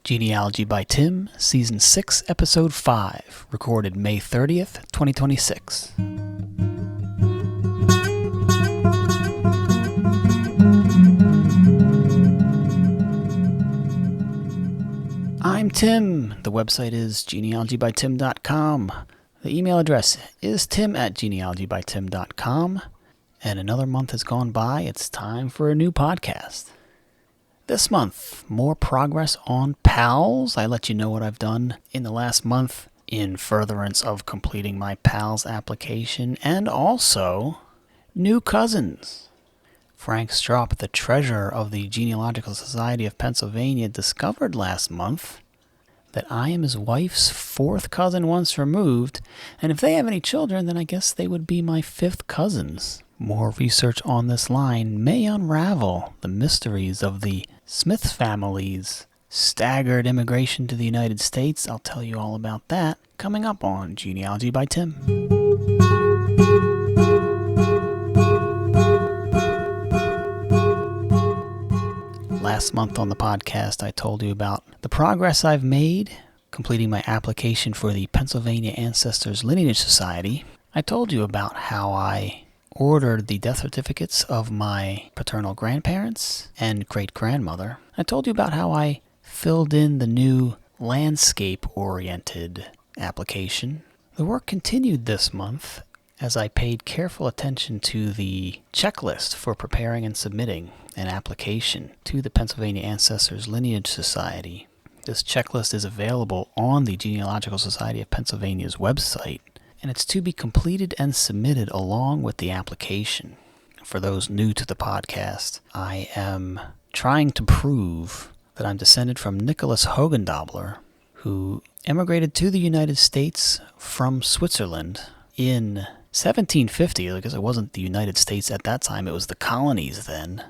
Genealogy by Tim, Season 6, Episode 5, recorded May 30th, 2026. I'm Tim. The website is genealogybytim.com. The email address is tim@genealogybytim.com. And another month has gone by. It's time for a new podcast. This month, more progress on PALS. I let you know what I've done in the last month in furtherance of completing my PALS application, and also new cousins. Frank Straup, the treasurer of the Genealogical Society of Pennsylvania, discovered last month that I am his wife's fourth cousin once removed, and if they have any children, then I guess they would be my fifth cousins. More research on this line may unravel the mysteries of the Smith family's staggered immigration to the United States. I'll tell you all about that coming up on Genealogy by Tim. Last month on the podcast, I told you about the progress I've made completing my application for the Pennsylvania Ancestors Lineage Society. I told you about how I ordered the death certificates of my paternal grandparents and great-grandmother. I told you about how I filled in the new landscape-oriented application. The work continued this month as I paid careful attention to the checklist for preparing and submitting an application to the Pennsylvania Ancestors Lineage Society. This checklist is available on the Genealogical Society of Pennsylvania's website, and it's to be completed and submitted along with the application. For those new to the podcast, I am trying to prove that I'm descended from Nicholas Hogendobler, who emigrated to the United States from Switzerland in 1750, because it wasn't the United States at that time, it was the colonies then.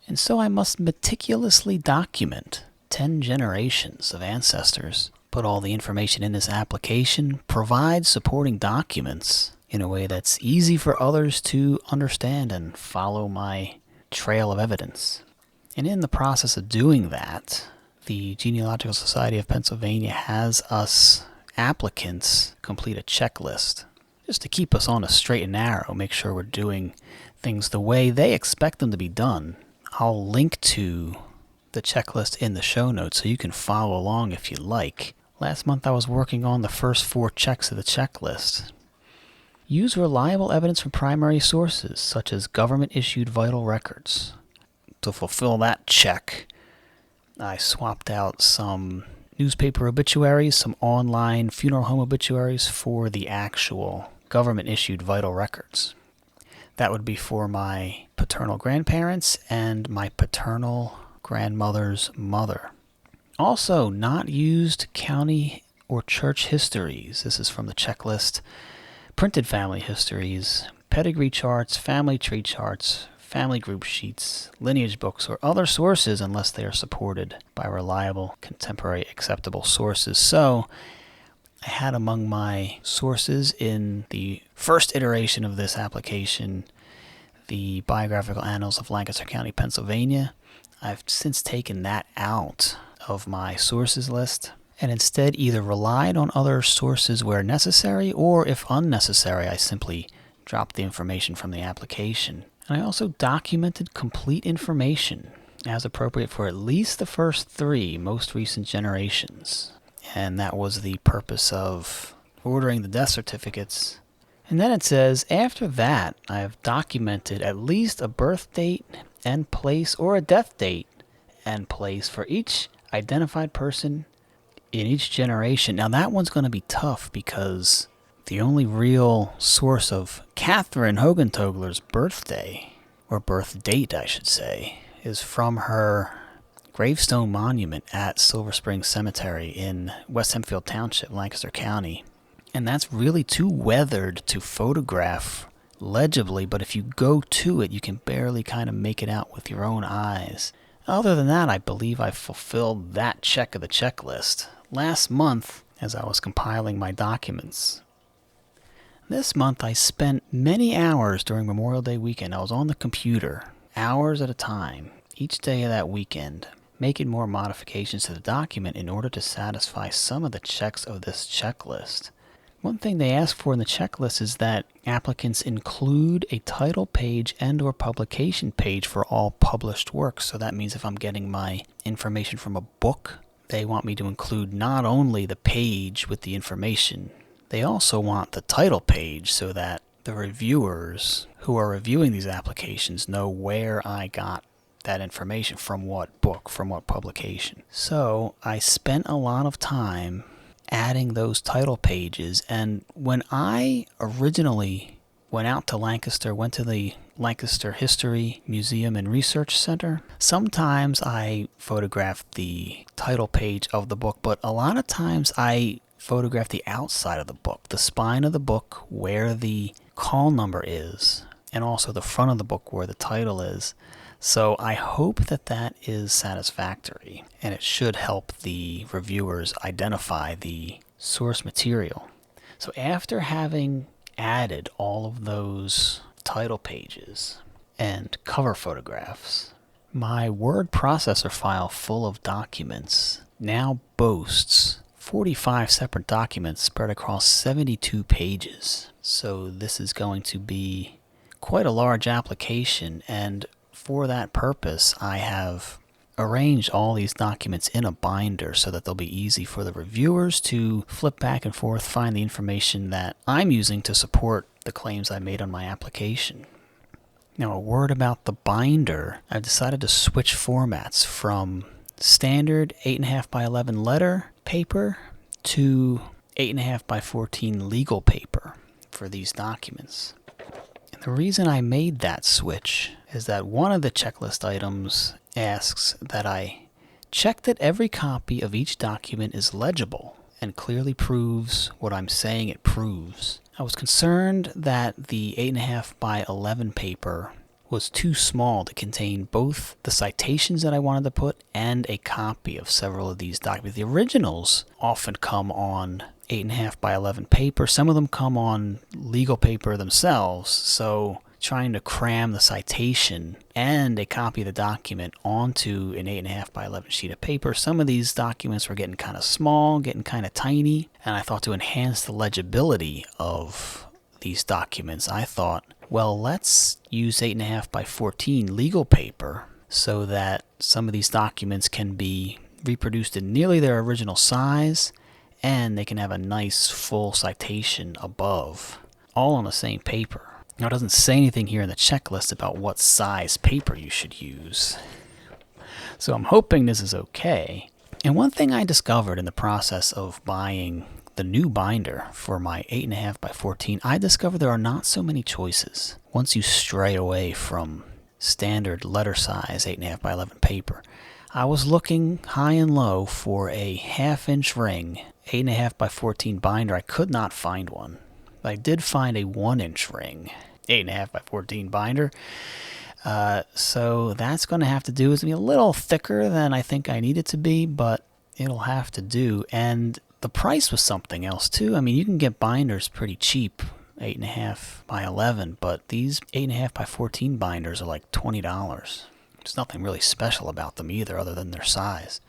And so I must meticulously document 10 generations of ancestors, put all the information in this application, provide supporting documents in a way that's easy for others to understand and follow my trail of evidence. And in the process of doing that, the Genealogical Society of Pennsylvania has us applicants complete a checklist just to keep us on a straight and narrow, make sure we're doing things the way they expect them to be done. I'll link to the checklist in the show notes so you can follow along if you like. Last month I was working on the first 4 checks of the checklist. Use reliable evidence from primary sources, such as government-issued vital records. To fulfill that check, I swapped out some newspaper obituaries, some online funeral home obituaries for the actual government-issued vital records. That would be for my paternal grandparents and my paternal grandmother's mother. Also, not used county or church histories. This is from the checklist. Printed family histories, pedigree charts, family tree charts, family group sheets, lineage books, or other sources unless they are supported by reliable, contemporary, acceptable sources. So, I had among my sources in the first iteration of this application the Biographical Annals of Lancaster County, Pennsylvania. I've since taken that out of my sources list and instead either relied on other sources where necessary, or if unnecessary, I simply dropped the information from the application. And I also documented complete information as appropriate for at least the first 3 most recent generations. And that was the purpose of ordering the death certificates. And then it says, after that, I have documented at least a birth date and place, or a death date and place for each identified person in each generation. Now that one's going to be tough because the only real source of Catherine Hogendobler's birthday, or birth date I should say, is from her gravestone monument at Silver Spring Cemetery in West Hempfield Township, Lancaster County. And that's really too weathered to photograph legibly, but if you go to it, you can barely kind of make it out with your own eyes. Other than that, I believe I fulfilled that check of the checklist last month as I was compiling my documents. This month I spent many hours during Memorial Day weekend. I was on the computer, hours at a time, each day of that weekend, making more modifications to the document in order to satisfy some of the checks of this checklist. One thing they ask for in the checklist is that applicants include a title page and or publication page for all published works. So that means if I'm getting my information from a book, they want me to include not only the page with the information, they also want the title page so that the reviewers who are reviewing these applications know where I got that information, from what book, from what publication. So I spent a lot of time adding those title pages, and when I originally went out to Lancaster, went to the Lancaster History Museum and Research Center, sometimes I photographed the title page of the book, but a lot of times I photographed the outside of the book, the spine of the book where the call number is, and also the front of the book where the title is. So I hope that that is satisfactory, and it should help the reviewers identify the source material. So after having added all of those title pages and cover photographs, my word processor file full of documents now boasts 45 separate documents spread across 72 pages. So this is going to be quite a large application, and for that purpose, I have arranged all these documents in a binder so that they'll be easy for the reviewers to flip back and forth, find the information that I'm using to support the claims I made on my application. Now, a word about the binder. I've decided to switch formats from standard 8.5 by 11 letter paper to 8.5 by 14 legal paper for these documents. And the reason I made that switch is that one of the checklist items asks that I check that every copy of each document is legible and clearly proves what I'm saying it proves. I was concerned that the 8.5 by 11 paper was too small to contain both the citations that I wanted to put and a copy of several of these documents. The originals often come on 8.5 by 11 paper. Some of them come on legal paper themselves, so trying to cram the citation and a copy of the document onto an 8.5 by 11 sheet of paper. Some of these documents were getting kind of small, getting kind of tiny, and I thought to enhance the legibility of these documents, I thought, well, let's use 8.5 by 14 legal paper so that some of these documents can be reproduced in nearly their original size, and they can have a nice full citation above, all on the same paper. Now, it doesn't say anything here in the checklist about what size paper you should use, so I'm hoping this is okay. And one thing I discovered in the process of buying the new binder for my 8.5 by 14, I discovered there are not so many choices once you stray away from standard letter size 8.5 by 11 paper. I was looking high and low for a half-inch ring 8.5 by 14 binder. I could not find one. I did find a 1-inch ring 8.5 by 14 binder. So that's going to have to do. It's going to be a little thicker than I think I need it to be, but it'll have to do. And the price was something else too. I mean, you can get binders pretty cheap, 8.5 by 11, but these 8.5 by 14 binders are like $20. There's nothing really special about them either other than their size.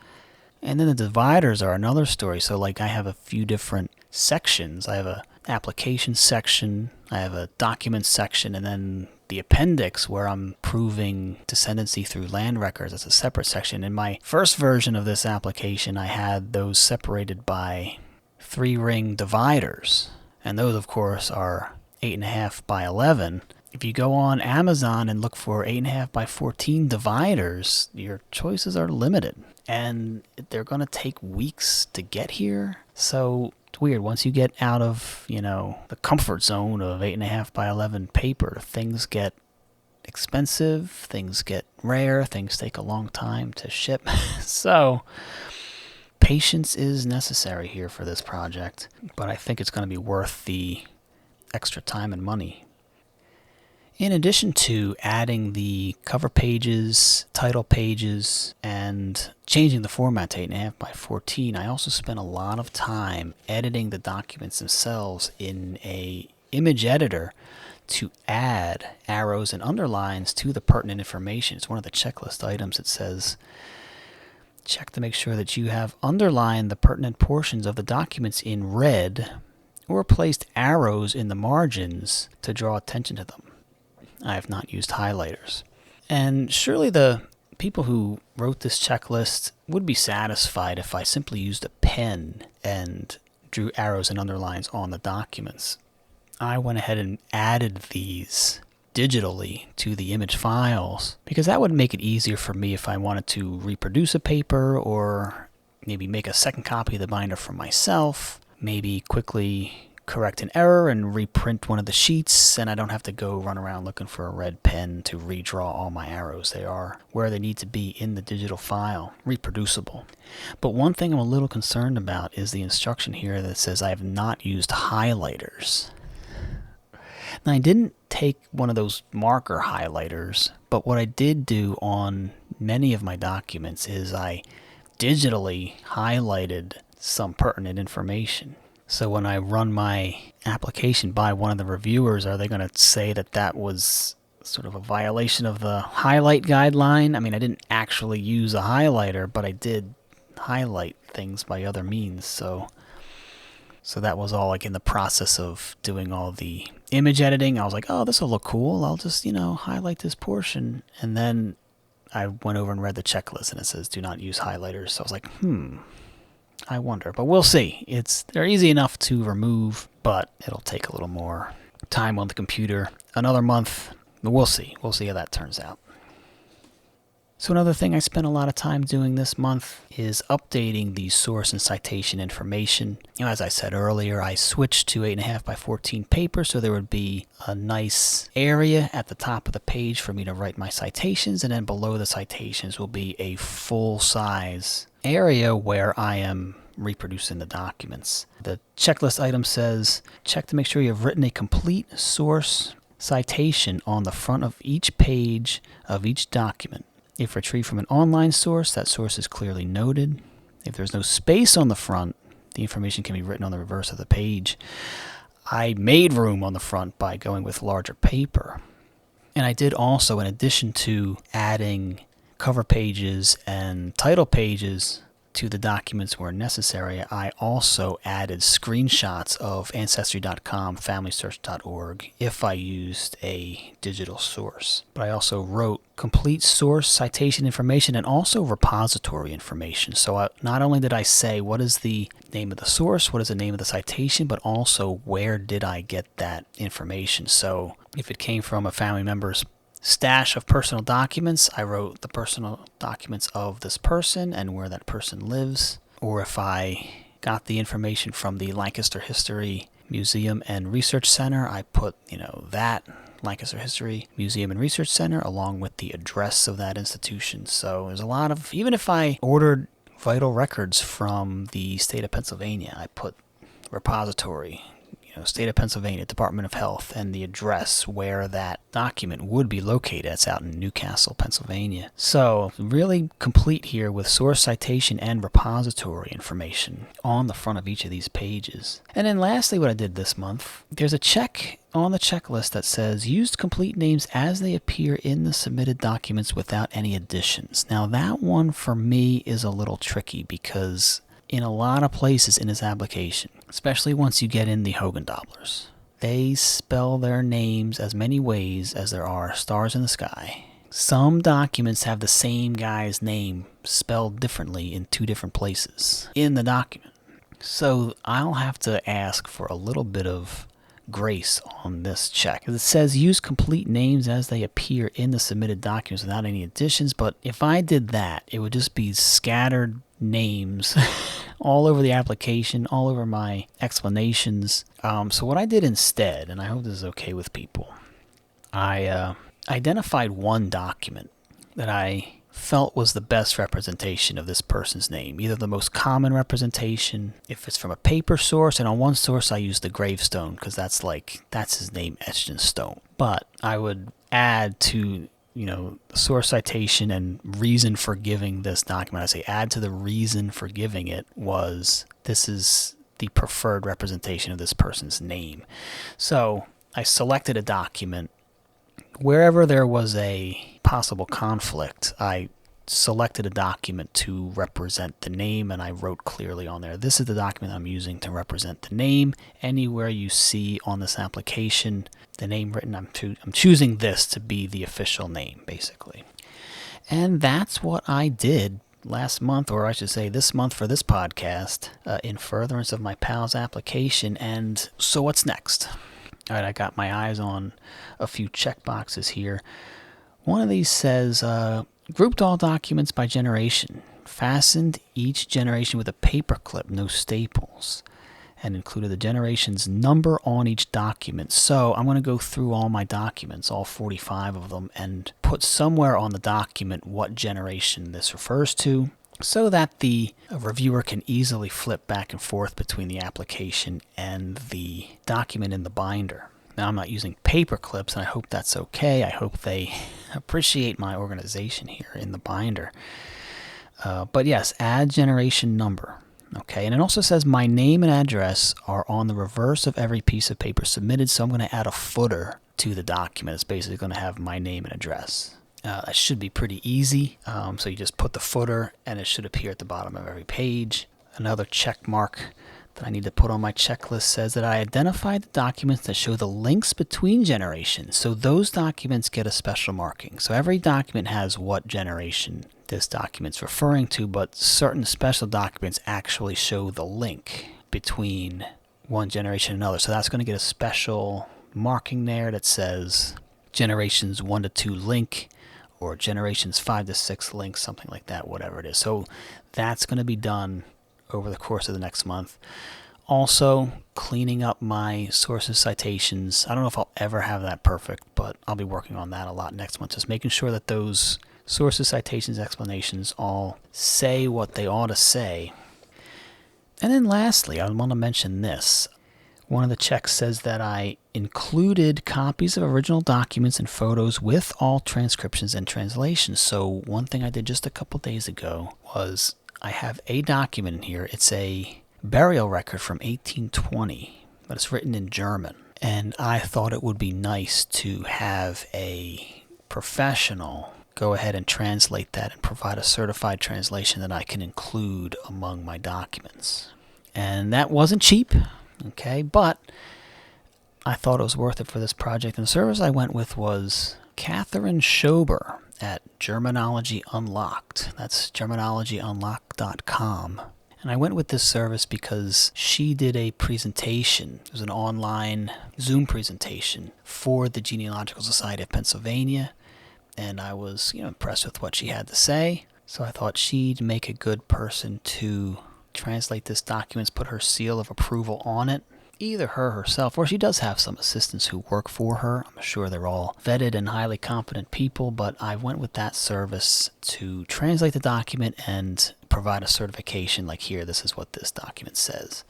And then the dividers are another story. So like I have a few different sections. I have a application section, I have a document section, and then the appendix where I'm proving descendancy through land records. It's a separate section. In my first version of this application, I had those separated by 3-ring dividers, and those of course are 8.5 by 11. If you go on Amazon and look for 8.5 by 14 dividers, your choices are limited, and they're going to take weeks to get here. So it's weird. Once you get out of, the comfort zone of 8.5 by 11 paper, things get expensive, things get rare, things take a long time to ship. So patience is necessary here for this project, but I think it's going to be worth the extra time and money. In addition to adding the cover pages, title pages, and changing the format to 8.5 by 14, I also spent a lot of time editing the documents themselves in a image editor to add arrows and underlines to the pertinent information. It's one of the checklist items. It says, Check to make sure that you have underlined the pertinent portions of the documents in red or placed arrows in the margins to draw attention to them. I have not used highlighters. And surely the people who wrote this checklist would be satisfied if I simply used a pen and drew arrows and underlines on the documents. I went ahead and added these digitally to the image files because that would make it easier for me if I wanted to reproduce a paper or maybe make a second copy of the binder for myself, maybe quickly correct an error and reprint one of the sheets, and I don't have to go run around looking for a red pen to redraw all my arrows. They are where they need to be in the digital file, reproducible. But one thing I'm a little concerned about is the instruction here that says I have not used highlighters. Now, I didn't take one of those marker highlighters, but what I did do on many of my documents is I digitally highlighted some pertinent information. So when I run my application by one of the reviewers, are they going to say that that was sort of a violation of the highlight guideline? I mean, I didn't actually use a highlighter, but I did highlight things by other means. So that was all like in the process of doing all the image editing. I was like, oh, this will look cool. I'll just, highlight this portion. And then I went over and read the checklist and it says do not use highlighters. So I was like, I wonder, but we'll see. They're easy enough to remove, but it'll take a little more time on the computer. Another month, but we'll see. We'll see how that turns out. So another thing I spent a lot of time doing this month is updating the source and citation information. As I said earlier, I switched to 8.5 by 14 paper, so there would be a nice area at the top of the page for me to write my citations, and then below the citations will be a full-size area where I am reproducing the documents. The checklist item says, check to make sure you have written a complete source citation on the front of each page of each document. If retrieved from an online source, that source is clearly noted. If there's no space on the front, the information can be written on the reverse of the page. I made room on the front by going with larger paper. And I did also, in addition to adding cover pages and title pages to the documents where necessary, I also added screenshots of Ancestry.com, FamilySearch.org if I used a digital source. But I also wrote complete source citation information and also repository information. So not only did I say what is the name of the source, what is the name of the citation, but also where did I get that information. So if it came from a family member's stash of personal documents, I wrote the personal documents of this person and where that person lives. Or if I got the information from the Lancaster History Museum and Research Center, I put, that Lancaster History Museum and Research Center along with the address of that institution. So there's a lot of, even if I ordered vital records from the state of Pennsylvania, I put repository, State of Pennsylvania, Department of Health, and the address where that document would be located. It's out in Newcastle, Pennsylvania. So really complete here with source citation and repository information on the front of each of these pages. And then lastly, what I did this month, there's a check on the checklist that says used complete names as they appear in the submitted documents without any additions. Now that one for me is a little tricky because in a lot of places in this application, especially once you get in the Hogendobblers, they spell their names as many ways as there are stars in the sky. Some documents have the same guy's name spelled differently in two different places in the document. So I'll have to ask for a little bit of grace on this check. It says use complete names as they appear in the submitted documents without any additions, but if I did that, it would just be scattered names all over the application, all over my explanations. So what I did instead, and I hope this is okay with people, I identified one document that I felt was the best representation of this person's name, either the most common representation, if it's from a paper source, and on one source I used the gravestone because that's his name etched in stone. But I would add to the source citation and reason for giving this document. I say add to the reason for giving it was this is the preferred representation of this person's name. So I selected a document. Wherever there was a possible conflict, I selected a document to represent the name, and I wrote clearly on there, this is the document I'm using to represent the name. Anywhere you see on this application the name written, I'm choosing this to be the official name, basically. And that's what I did last month, or I should say this month, for this podcast, in furtherance of my PALS application. And so what's next? All right, I got my eyes on a few check boxes here. One of these says, grouped all documents by generation, fastened each generation with a paper clip, no staples, and included the generation's number on each document. So I'm going to go through all my documents, all 45 of them, and put somewhere on the document what generation this refers to, so that the reviewer can easily flip back and forth between the application and the document in the binder. Now, I'm not using paper clips, and I hope that's okay. I hope they appreciate my organization here in the binder. But yes, add generation number. Okay, and it also says my name and address are on the reverse of every piece of paper submitted, so I'm going to add a footer to the document. It's basically going to have my name and address. That should be pretty easy. So you just put the footer, and it should appear at the bottom of every page. Another check mark that I need to put on my checklist says that I identified the documents that show the links between generations. So those documents get a special marking. So every document has what generation this document's referring to, but certain special documents actually show the link between one generation and another. So that's going to get a special marking there that says generations 1 to 2 link, or generations 5 to 6 link, something like that, whatever it is. So that's going to be done over the course of the next month. Also, cleaning up my sources, citations. I don't know if I'll ever have that perfect, but I'll be working on that a lot next month. Just making sure that those sources, citations, explanations all say what they ought to say. And then lastly, I want to mention this. One of the checks says that I included copies of original documents and photos with all transcriptions and translations. So one thing I did just a couple days ago was I have a document in here. It's a burial record from 1820, but it's written in German. And I thought it would be nice to have a professional go ahead and translate that and provide a certified translation that I can include among my documents. And that wasn't cheap. Okay, but I thought it was worth it for this project. And the service I went with was Catherine Schober at Germanology Unlocked. That's germanologyunlocked.com. And I went with this service because she did a presentation. It was an online Zoom presentation for the Genealogical Society of Pennsylvania. And I was, impressed with what she had to say. So I thought she'd make a good person to translate this document, put her seal of approval on it. Either her herself, or she does have some assistants who work for her. I'm sure they're all vetted and highly competent people, but I went with that service to translate the document and provide a certification like, here, this is what this document says.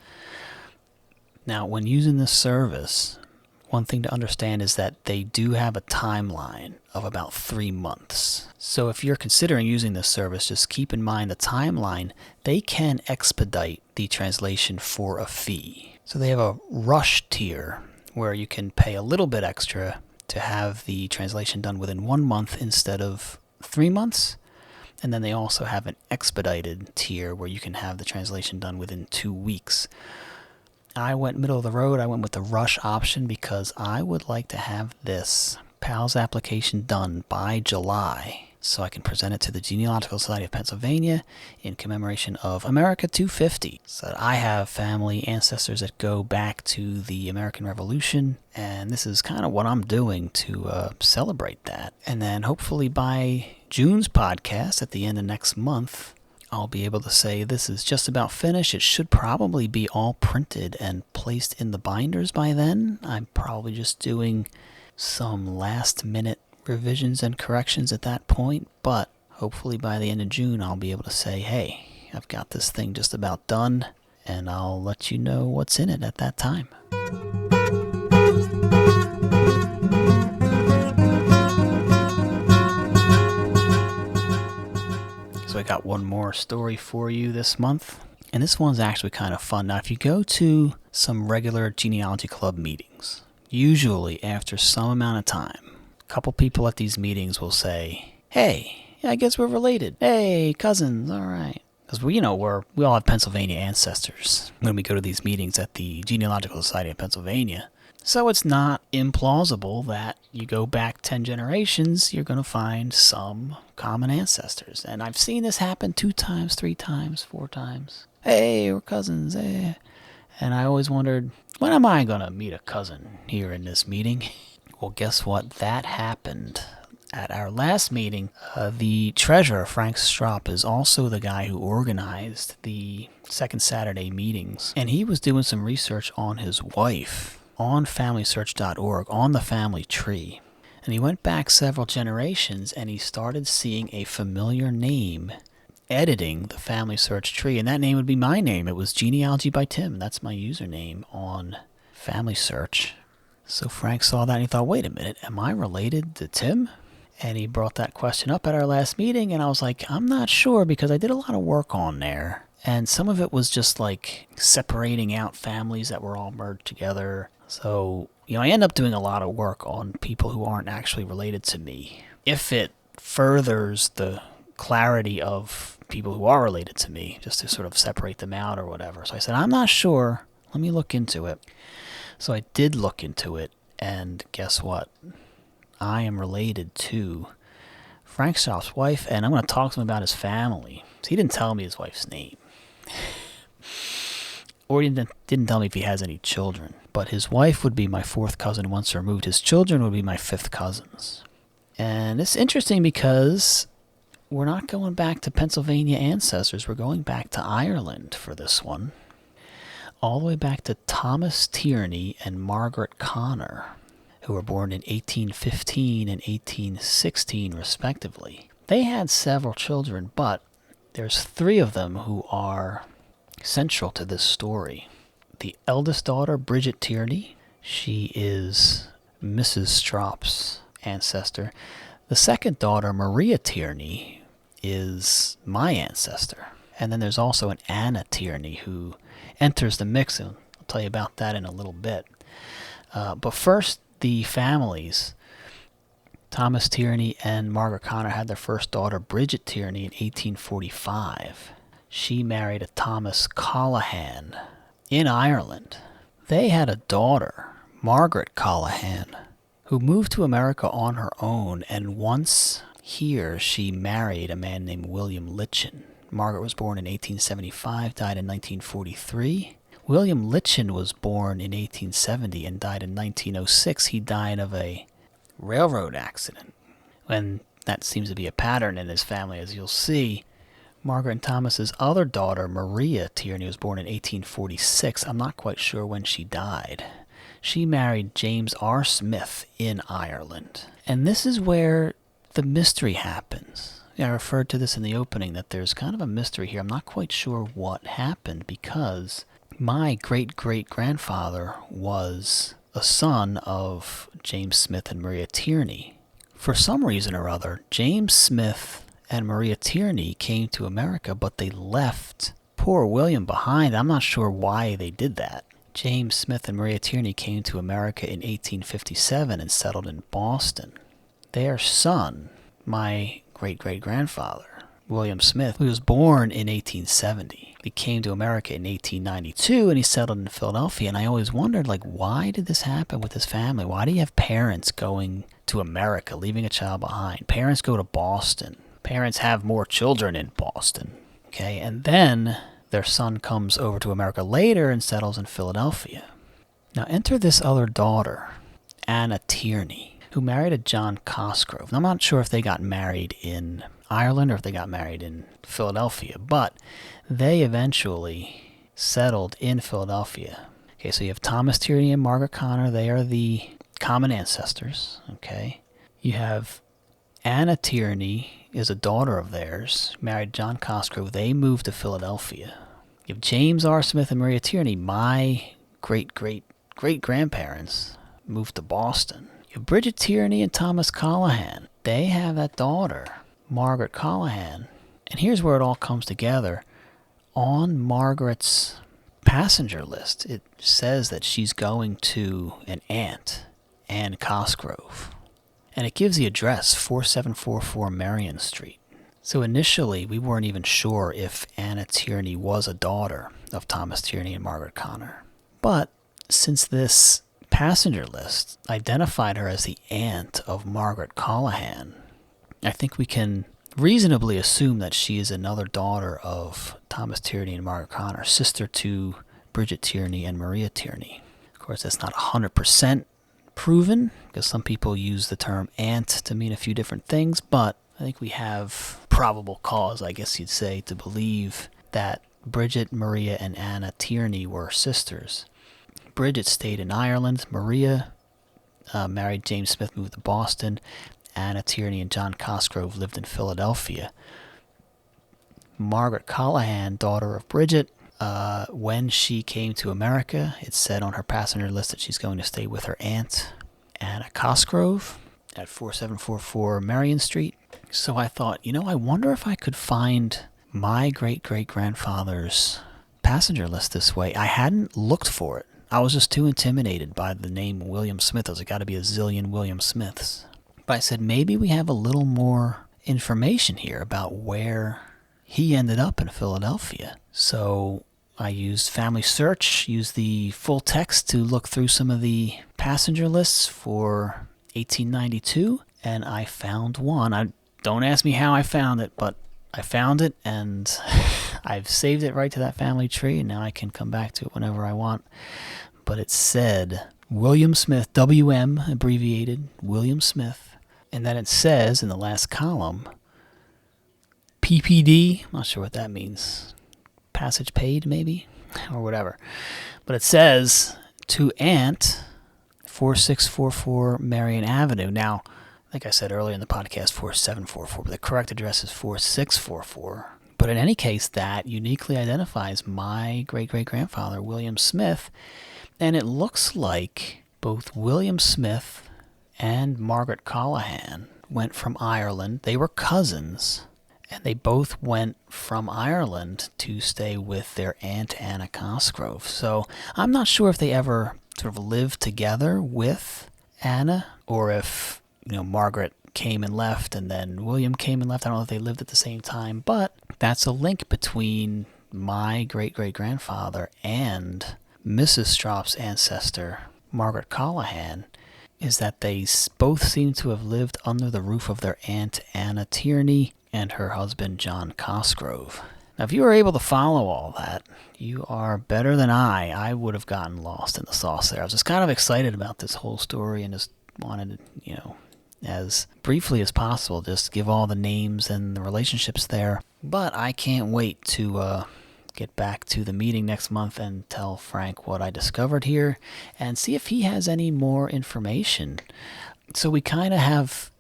Now, when using this service, one thing to understand is that they do have a timeline of about 3 months. So if you're considering using this service, just keep in mind the timeline. They can expedite the translation for a fee. So they have a rush tier where you can pay a little bit extra to have the translation done within 1 month instead of 3 months. And then they also have an expedited tier where you can have the translation done within 2 weeks. I went middle of the road. I went with the rush option because I would like to have this PALS application done by July so I can present it to the Genealogical Society of Pennsylvania in commemoration of America 250. So that I have family ancestors that go back to the American Revolution, and this is kind of what I'm doing to celebrate that. And then hopefully by June's podcast at the end of next month, I'll be able to say this is just about finished. It should probably be all printed and placed in the binders by then. I'm probably just doing some last-minute revisions and corrections at that point, but hopefully by the end of June I'll be able to say, hey, I've got this thing just about done, and I'll let you know what's in it at that time. So I got one more story for you this month, and this one's actually kind of fun. Now, if you go to some regular genealogy club meetings, usually after some amount of time, a couple people at these meetings will say, hey, Yeah, I guess we're related. Hey, cousins, all right. Because we all have Pennsylvania ancestors when we go to these meetings at the Genealogical Society of Pennsylvania. So it's not implausible that you go back 10 generations, you're going to find some common ancestors. And I've seen this happen 2 times, 3 times, 4 times. Hey, we're cousins, hey. And I always wondered, when am I going to meet a cousin here in this meeting? Well, guess what? That happened. At our last meeting, the treasurer, Frank Strop, is also the guy who organized the second Saturday meetings. And he was doing some research on his wife on FamilySearch.org, on the family tree. And he went back several generations and he started seeing a familiar name editing the family search tree. And that name would be my name. It was Genealogy by Tim. That's my username on Family Search. So Frank saw that and he thought, wait a minute, am I related to Tim? And he brought that question up at our last meeting, and I was like, I'm not sure, because I did a lot of work on there. And some of it was just like separating out families that were all merged together. So, I end up doing a lot of work on people who aren't actually related to me. If it furthers the clarity of people who are related to me, just to sort of separate them out or whatever. So I said, I'm not sure. Let me look into it. So I did look into it, and guess what? I am related to Frank Strop's wife, and I'm going to talk to him about his family. So he didn't tell me his wife's name. Or he didn't tell me if he has any children. But his wife would be my 4th cousin once removed. His children would be my 5th cousins. And it's interesting because we're not going back to Pennsylvania ancestors. We're going back to Ireland for this one. All the way back to Thomas Tierney and Margaret Connor, who were born in 1815 and 1816, respectively. They had several children, but there's 3 of them who are central to this story. The eldest daughter, Bridget Tierney, she is Mrs. Strop's ancestor. The second daughter, Maria Tierney, is my ancestor. And then there's also an Anna Tierney who enters the mix, and I'll tell you about that in a little bit. But first, the families. Thomas Tierney and Margaret Connor had their first daughter, Bridget Tierney, in 1845. She married a Thomas Callahan in Ireland. They had a daughter, Margaret Callahan, who moved to America on her own, and once here she married a man named William Litchin. Margaret was born in 1875, died in 1943. William Litchin was born in 1870 and died in 1906. He died of a railroad accident. And that seems to be a pattern in his family, as you'll see. Margaret and Thomas's other daughter, Maria Tierney, was born in 1846. I'm not quite sure when she died. She married James R. Smith in Ireland. And this is where the mystery happens. I referred to this in the opening, that there's kind of a mystery here. I'm not quite sure what happened, because my great-great-grandfather was a son of James Smith and Maria Tierney. For some reason or other, James Smith and Maria Tierney came to America, but they left poor William behind. I'm not sure why they did that. James Smith and Maria Tierney came to America in 1857 and settled in Boston. Their son, my great-great-grandfather, William Smith, who was born in 1870. He came to America in 1892, and he settled in Philadelphia. And I always wondered, why did this happen with his family? Why do you have parents going to America, leaving a child behind? Parents go to Boston. Parents have more children in Boston. Okay, and then their son comes over to America later and settles in Philadelphia. Now enter this other daughter, Anna Tierney, who married a John Cosgrove. Now, I'm not sure if they got married in Ireland or if they got married in Philadelphia, but they eventually settled in Philadelphia. Okay, so you have Thomas Tierney and Margaret Connor. They are the common ancestors, okay? You have Anna Tierney is a daughter of theirs, married John Cosgrove. They moved to Philadelphia. You have James R. Smith and Maria Tierney. My great-great-great-grandparents moved to Boston. You have Bridget Tierney and Thomas Callahan. They have that daughter, Margaret Callahan. And here's where it all comes together. On Margaret's passenger list, it says that she's going to an aunt, Anne Cosgrove. And it gives the address, 4744 Marion Street. So initially, we weren't even sure if Anna Tierney was a daughter of Thomas Tierney and Margaret Connor. But since this passenger list identified her as the aunt of Margaret Callahan, I think we can reasonably assume that she is another daughter of Thomas Tierney and Margaret Connor, sister to Bridget Tierney and Maria Tierney. Of course, that's not 100% proven, because some people use the term aunt to mean a few different things, but I think we have probable cause, I guess you'd say, to believe that Bridget, Maria, and Anna Tierney were sisters. Bridget stayed in Ireland. Maria married James Smith, moved to Boston. Anna Tierney and John Cosgrove lived in Philadelphia. Margaret Callahan, daughter of Bridget, when she came to America, it said on her passenger list that she's going to stay with her aunt, Anna Cosgrove, at 4744 Marion Street. So I thought, I wonder if I could find my great-great-grandfather's passenger list this way. I hadn't looked for it. I was just too intimidated by the name William Smith. There's got to be a zillion William Smiths. But I said, maybe we have a little more information here about where he ended up in Philadelphia. So I used Family Search, used the full text to look through some of the passenger lists for 1892, and I found one. Don't ask me how I found it, but I found it, and I've saved it right to that family tree, and now I can come back to it whenever I want. But it said William Smith, WM, abbreviated, William Smith, and then it says in the last column, PPD, I'm not sure what that means, passage paid maybe, or whatever. But it says, to aunt, 4644 Marion Avenue. Now, like I said earlier in the podcast, 4744, but the correct address is 4644. But in any case, that uniquely identifies my great-great-grandfather, William Smith, and it looks like both William Smith and Margaret Callahan went from Ireland. They were cousins, and they both went from Ireland to stay with their Aunt Anna Cosgrove. So I'm not sure if they ever sort of lived together with Anna, or if Margaret came and left, and then William came and left. I don't know if they lived at the same time, but that's a link between my great-great-grandfather and Mrs. Stropp's ancestor, Margaret Callahan, is that they both seem to have lived under the roof of their Aunt Anna Tierney and her husband, John Cosgrove. Now, if you were able to follow all that, you are better than I. I would have gotten lost in the sauce there. I was just kind of excited about this whole story and just wanted to, as briefly as possible, just give all the names and the relationships there. But I can't wait to get back to the meeting next month and tell Frank what I discovered here and see if he has any more information. So we kind of have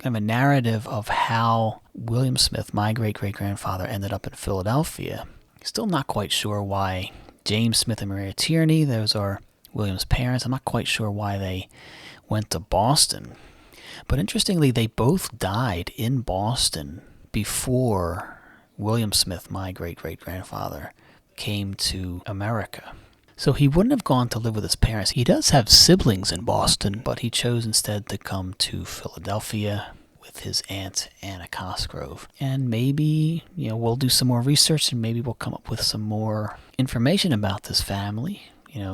a narrative of how William Smith, my great-great-grandfather, ended up in Philadelphia. Still not quite sure why James Smith and Maria Tierney, those are William's parents, I'm not quite sure why they went to Boston. But interestingly, they both died in Boston before William Smith, my great-great-grandfather, came to America. So he wouldn't have gone to live with his parents. He does have siblings in Boston, but he chose instead to come to Philadelphia with his aunt, Anna Cosgrove. And maybe, we'll do some more research and maybe we'll come up with some more information about this family.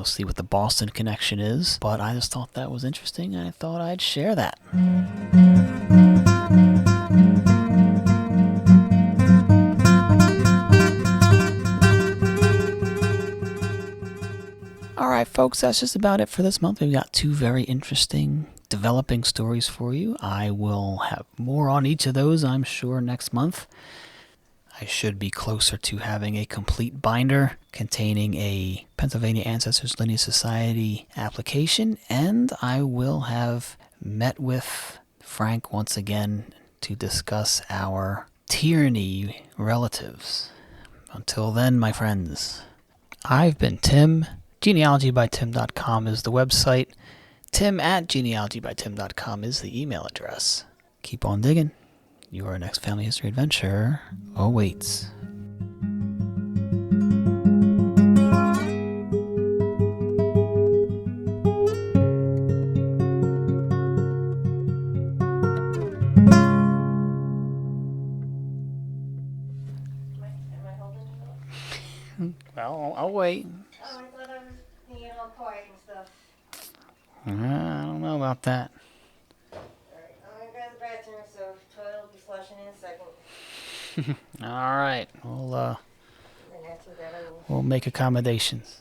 See what the Boston connection is. But I just thought that was interesting, and I thought I'd share that. All right, folks, that's just about it for this month. We've got 2 very interesting developing stories for you. I will have more on each of those, I'm sure, next month. I should be closer to having a complete binder containing a Pennsylvania Ancestors Lineage Society application, and I will have met with Frank once again to discuss our Tierney relatives. Until then, my friends, I've been Tim. Genealogybytim.com is the website. Tim@genealogybytim.com is the email address. Keep on digging. Your next family history adventure awaits. quiet and stuff. I don't know about that. Alright, I'm gonna go to the bathroom, so toilet will be flushing in a second. All right. And then after that, I will We'll make accommodations.